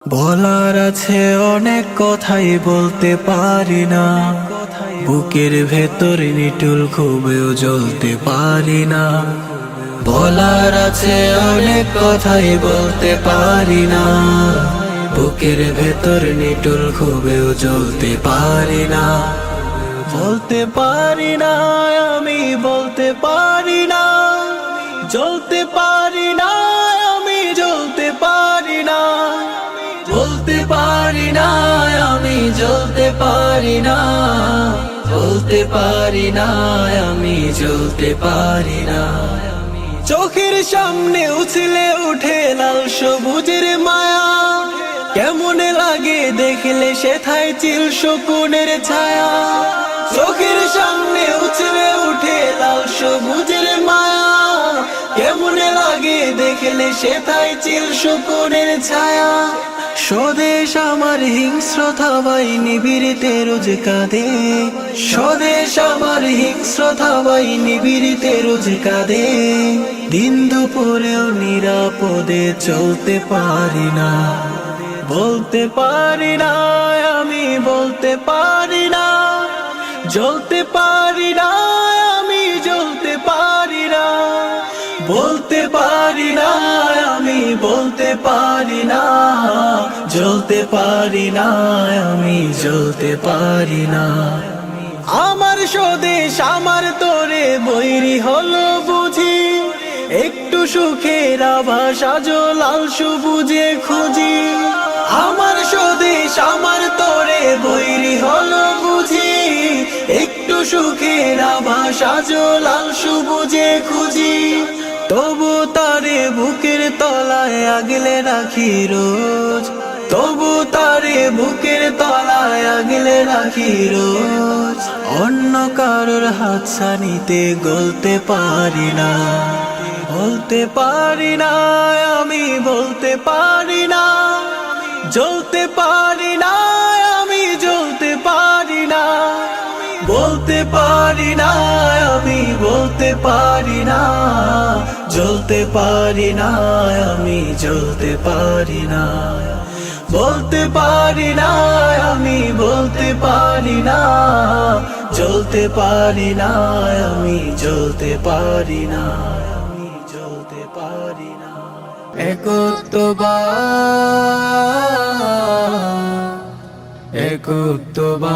বলার আছে অনেক কথাই বলতে পারি না, বুকের ভেতর নিটুল খুবেও জ্বলতে পারি না। বলার আছে অনেক কথাই বলতে পারি না, বুকের ভেতর নিটুল খুবেও জ্বলতে পারি না। বলতে পারি না, আমি বলতে পারি না, জ্বলতে পারি না, আমি জ্বলতে পারি না। বলতে পারি না, আমি জ্বলতে পারি না, বলতে পারি না, আমি জ্বলতে পারি না। চোখের সামনে উছলে উঠে লাল সবুজের মায়া, কেমন লাগে দেখলে সেথায় চিল শকুনের ছায়া। চোখের সামনে উছলে উঠে লাল সবুজের মায়া, কেমন লাগে দেখলে সেথায় চিল শকুনের ছায়া। স্বদেশ আমার হিংস্রতা বাই নিবিড়িতে রোজ কাঁদে, স্বদেশ আমার হিংস্রতা বাই নিবিড়িতে রোজ কাঁদে। দিন দুপুরেও নিরাপদে চলতে পারি না, বলতে পারি না, আমি বলতে পারি না, জ্বলতে পারি না, আমি জ্বলতে পারি না। বলতে পারি না, আমি বলতে পারি না, জ্বলতে পারি না, আমি জ্বলতে পারি না। আমার স্বদেশ আমার তোরে বৈরি হলো বুঝি, একটু সুখের আভাস আজও লাল সবুজে খুঁজি। আমার স্বদেশ আমার তোরে বৈরি হলো বুঝি, একটু সুখের আভাস আজও লাল সবুজে খুঁজি। তবু তারে বুকের তলায় আগলে রাখি রোজ, তবু তারে বুকের তলায় আগলে রাখি রোজ। অন্য কারোর হাত ছানিতে গলতে পারি না, বলতে পারি না, আমি বলতে পারি না, জ্বলতে পারি না, আমি জ্বলতে পারি না। বলতে পারি না, আমি বলতে পারি না, জ্বলতে পারি না, আমি জ্বলতে পারি না। বলতে পারি না, আমি বলতে পারি না, জ্বলতে পারি না, আমি জ্বলতে পারি না, আমি জ্বলতে পারি না। একত্ববাদ, একত্ববাদ।